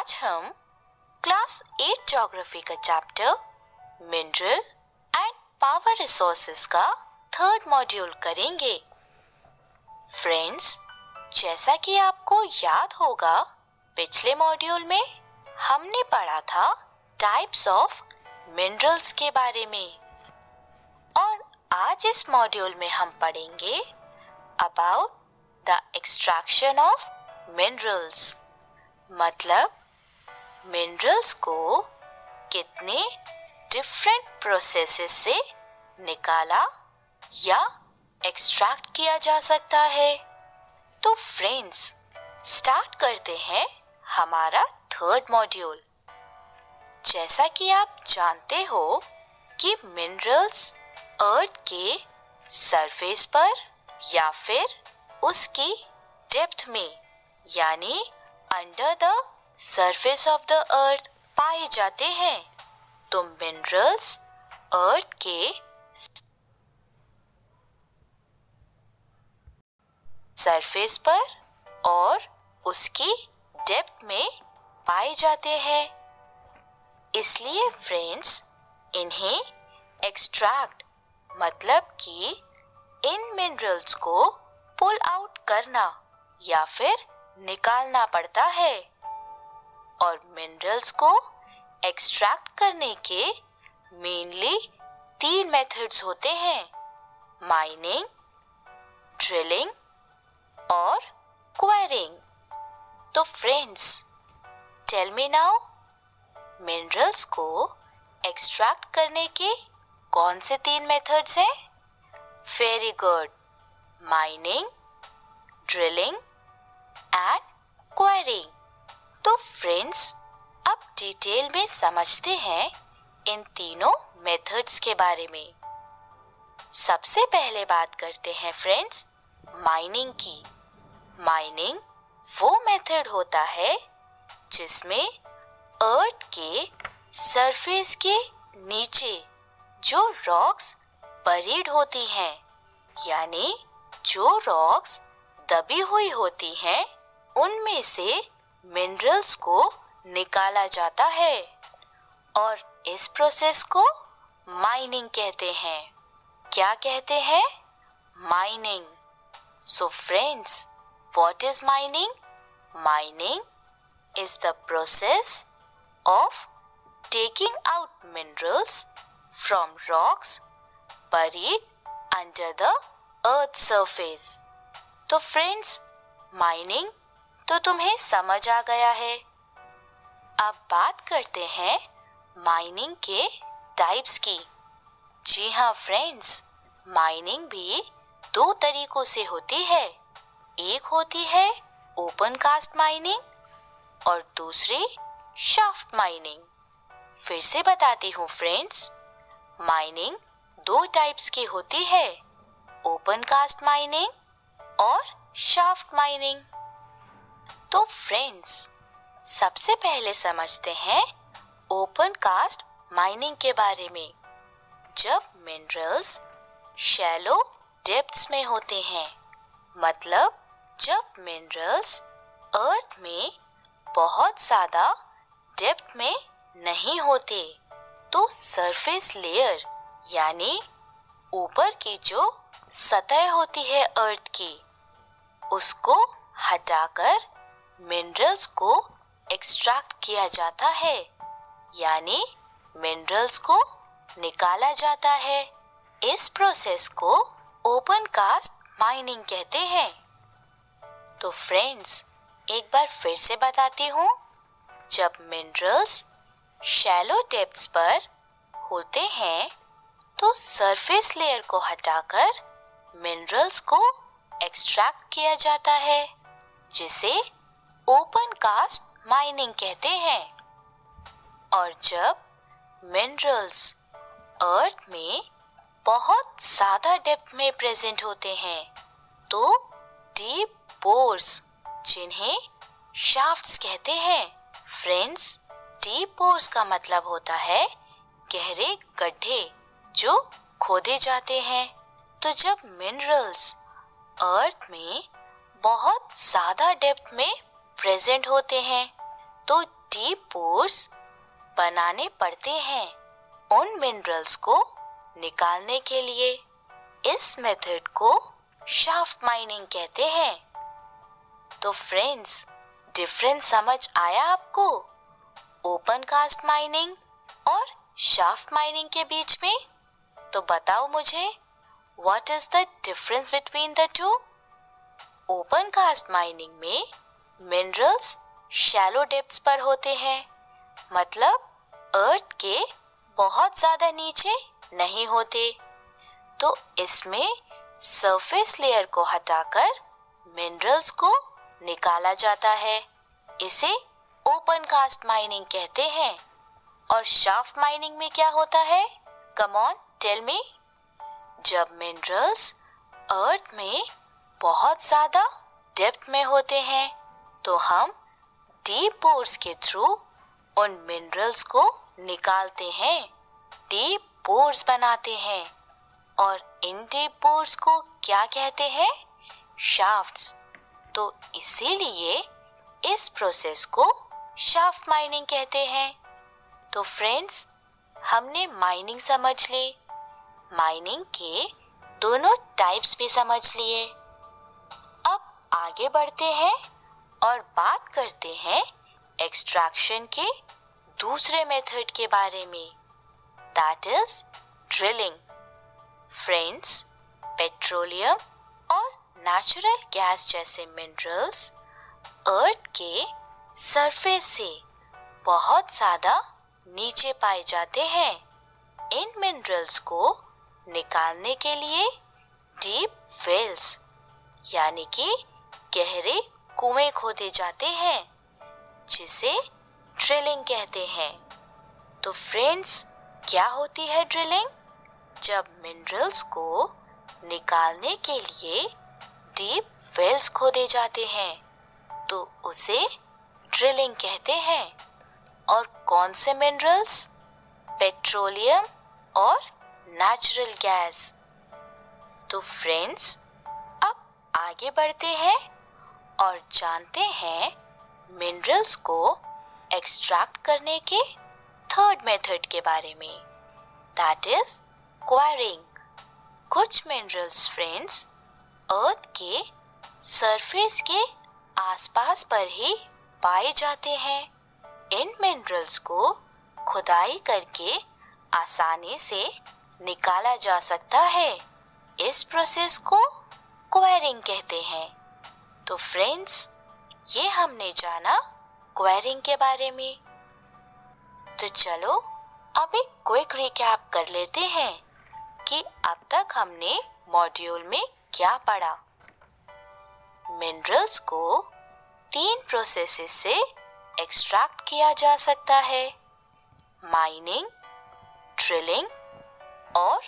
आज हम class 8 geography का chapter mineral and power resources का थर्ड मॉड्यूल करेंगे। फ्रेंड्स, जैसा कि आपको याद होगा, पिछले मॉड्यूल में हमने पढ़ा था टाइप्स ऑफ मिनरल्स के बारे में और आज इस मॉड्यूल में हम पढ़ेंगे about the extraction of minerals. मतलब मिनरल्स को कितने डिफरेंट प्रोसेसेस से निकाला या एक्सट्रैक्ट किया जा सकता है। तो फ्रेंड्स, स्टार्ट करते हैं हमारा थर्ड मॉड्यूल। जैसा कि आप जानते हो कि मिनरल्स अर्थ के सरफेस पर या फिर उसकी डेप्थ में यानी under the surface of the earth पाए जाते हैं। तो मिनरल्स अर्थ के सरफेस पर और उसकी डेप्थ में पाए जाते हैं। इसलिए फ्रेंड्स, इन्हें एक्सट्रैक्ट मतलब कि इन मिनरल्स को पुल आउट करना या फिर निकालना पड़ता है। और मिनरल्स को एक्सट्रैक्ट करने के मेनली 3 मेथड्स होते हैं: माइनिंग, ड्रिलिंग और क्वेरिंग। तो friends, tell me now, minerals को एक्सट्रैक्ट करने के कौन से 3 मेथड्स हैं? Very good, mining, drilling and quarrying. तो फ्रेंड्स, अब डिटेल में समझते हैं इन तीनों मेथड्स के बारे में। सबसे पहले बात करते हैं फ्रेंड्स माइनिंग की। माइनिंग वो मेथड होता है जिसमें अर्थ के सरफेस के नीचे जो रॉक्स बरीड होती हैं, यानी जो रॉक्स दबी हुई होती हैं, उनमें से मिनरल्स को निकाला जाता है और इस प्रोसेस को माइनिंग कहते हैं। क्या कहते हैं? Mining. So friends, what is mining? Mining is the process of taking out minerals from rocks buried under the earth surface। तो फ्रेंड्स, माइनिंग तो तुम्हें समझ आ गया है। अब बात करते हैं माइनिंग के टाइप्स की। जी हाँ फ्रेंड्स, माइनिंग भी 2 तरीकों से होती है। एक होती है ओपन कास्ट माइनिंग और दूसरी शाफ्ट माइनिंग। फिर से बताती हूँ फ्रेंड्स, माइनिंग 2 टाइप्स की होती है, ओपन कास्ट माइनिंग और शाफ्ट माइनिंग। तो फ्रेंड्स, सबसे पहले समझते हैं ओपन कास्ट माइनिंग के बारे में। जब मिनरल्स शैलो डेप्थ्स में होते हैं, मतलब जब मिनरल्स अर्थ में बहुत ज्यादा डेप्थ में नहीं होते, तो सरफेस लेयर यानी ऊपर की जो सतह होती है अर्थ की, उसको हटाकर मिनरल्स को एक्सट्रैक्ट किया जाता है, यानी मिनरल्स को निकाला जाता है। इस प्रोसेस को ओपन कास्ट माइनिंग कहते हैं। तो फ्रेंड्स, एक बार फिर से बताती हूँ, जब मिनरल्स शैलो डेप्थ्स पर होते हैं तो सरफेस लेयर को हटाकर मिनरल्स को एक्सट्रैक्ट किया जाता है, जिसे ओपन कास्ट माइनिंग कहते हैं। और जब मिनरल्स अर्थ में बहुत ज्यादा डेप्थ में प्रेजेंट होते हैं, तो डीप पोर्स, जिन्हें शाफ्ट्स कहते हैं। फ्रेंड्स, डीप पोर्स का मतलब होता है गहरे गड्ढे जो खोदे जाते हैं। तो जब मिनरल्स अर्थ में बहुत ज्यादा डेप्थ में प्रेजेंट होते हैं, तो डीप पोर्स बनाने पड़ते हैं उन मिनरल्स को निकालने के लिए। इस मेथड को शाफ्ट माइनिंग कहते हैं। तो फ्रेंड्स, डिफरेंस समझ आया आपको ओपन कास्ट माइनिंग और शाफ्ट माइनिंग के बीच में? तो बताओ मुझे, what is the difference between the two? Open cast mining में मिनरल्स शैलो डेप्थ्स पर होते हैं, मतलब अर्थ के बहुत ज्यादा नीचे नहीं होते। तो इसमें सरफेस लेयर को हटाकर मिनरल्स को निकाला जाता है। इसे ओपन कास्ट माइनिंग कहते हैं। और शाफ्ट माइनिंग में क्या होता है? Come on tell me. जब मिनरल्स अर्थ में बहुत ज्यादा डेप्थ में होते हैं तो हम डीप पोर्स के थ्रू उन मिनरल्स को निकालते हैं, डीप पोर्स बनाते हैं। और इन डीप पोर्स को क्या कहते हैं? शाफ्ट्स। तो इसीलिए इस प्रोसेस को शाफ्ट माइनिंग कहते हैं। तो फ्रेंड्स, हमने माइनिंग समझ ली, माइनिंग के दोनों टाइप्स भी समझ लिए। अब आगे बढ़ते हैं और बात करते हैं एक्सट्रैक्शन के दूसरे मेथड के बारे में, that is drilling. Friends, petroleum और नेचुरल गैस जैसे मिनरल्स अर्थ के सरफेस से बहुत ज्यादा नीचे पाए जाते हैं। इन मिनरल्स को निकालने के लिए डीप वेल्स यानी कि गहरे कुएं खोदे जाते हैं, जिसे ड्रिलिंग कहते हैं। तो फ्रेंड्स, क्या होती है ड्रिलिंग? जब मिनरल्स को निकालने के लिए डीप वेल्स खोदे जाते हैं तो उसे ड्रिलिंग कहते हैं। और कौन से मिनरल्स? पेट्रोलियम और नेचुरल गैस। तो फ्रेंड्स, अब आगे बढ़ते हैं और जानते हैं मिनरल्स को एक्सट्रैक्ट करने के थर्ड मेथड के बारे में, दैट इज क्वायरिंग। कुछ मिनरल्स फ्रेंड्स अर्थ के सरफेस के आसपास पर ही पाए जाते हैं। इन मिनरल्स को खुदाई करके आसानी से निकाला जा सकता है। इस प्रोसेस को क्वायरिंग कहते हैं। तो फ्रेंड्स, ये हमने जाना क्वायरिंग के बारे में। तो चलो अब एक क्विक रिकैप कर लेते हैं कि अब तक हमने मॉड्यूल में क्या पढ़ा। मिनरल्स को 3 प्रोसेसेस से एक्सट्रैक्ट किया जा सकता है, माइनिंग, ड्रिलिंग और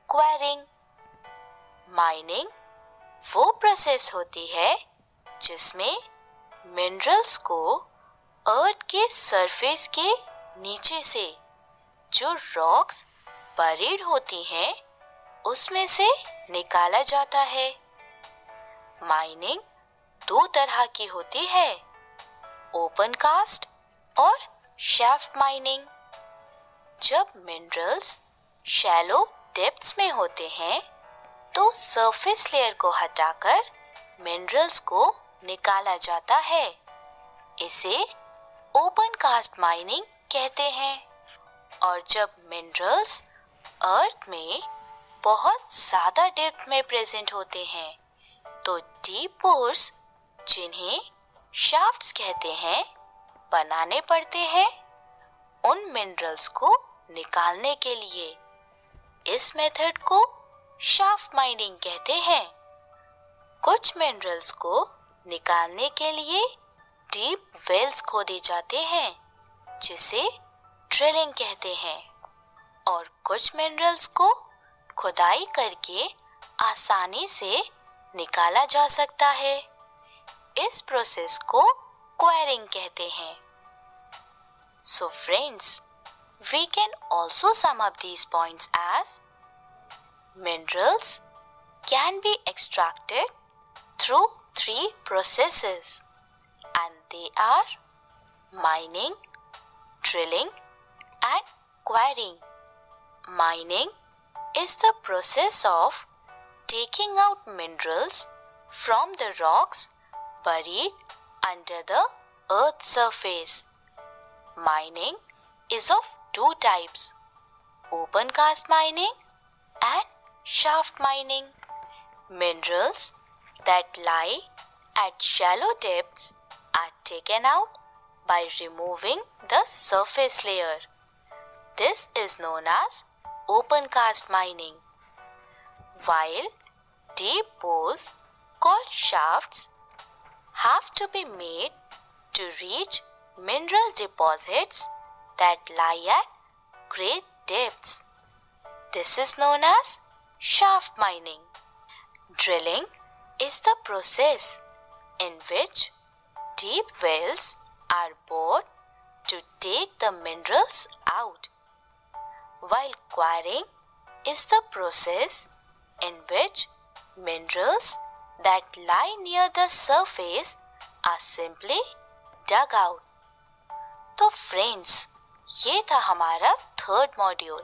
क्वायरिंग। माइनिंग वो प्रोसेस होती है जिसमें मिनरल्स को अर्थ के सरफेस के नीचे से जो रॉक्स बरीड होती हैं उसमें से निकाला जाता है। माइनिंग 2 तरह की होती है, ओपन कास्ट और शाफ्ट माइनिंग। जब मिनरल्स शैलो डेप्थ्स में होते हैं तो सरफेस लेयर को हटाकर मिनरल्स को निकाला जाता है। इसे ओपन कास्ट माइनिंग कहते हैं। और जब मिनरल्स अर्थ में बहुत ज्यादा डेप्थ में प्रेजेंट होते हैं तो डीप पोर्स, जिन्हें शाफ्ट्स कहते हैं, बनाने पड़ते हैं उन मिनरल्स को निकालने के लिए। इस मेथड को शाफ्ट माइनिंग कहते हैं। कुछ मिनरल्स को निकालने के लिए डीप वेल्स खोदे जाते हैं, जिसे ड्रिलिंग कहते हैं। और कुछ मिनरल्स को खुदाई करके आसानी से निकाला जा सकता है। इस प्रोसेस को क्वायरिंग कहते हैं। So friends, we can also sum up these points as minerals can be extracted through 3 processes, and they are mining, drilling and quarrying. Mining is the process of taking out minerals from the rocks buried under the earth's surface. Mining is of two types: open cast mining and shaft mining. Minerals that lie at shallow depths are taken out by removing the surface layer. This is known as open cast mining. While deep bores called shafts have to be made to reach mineral deposits that lie at great depths. This is known as shaft mining. Drilling is the process in which deep wells are bored to take the minerals out, while quarrying is the process in which minerals that lie near the surface are simply dug out. तो friends, ये था हमारा third module.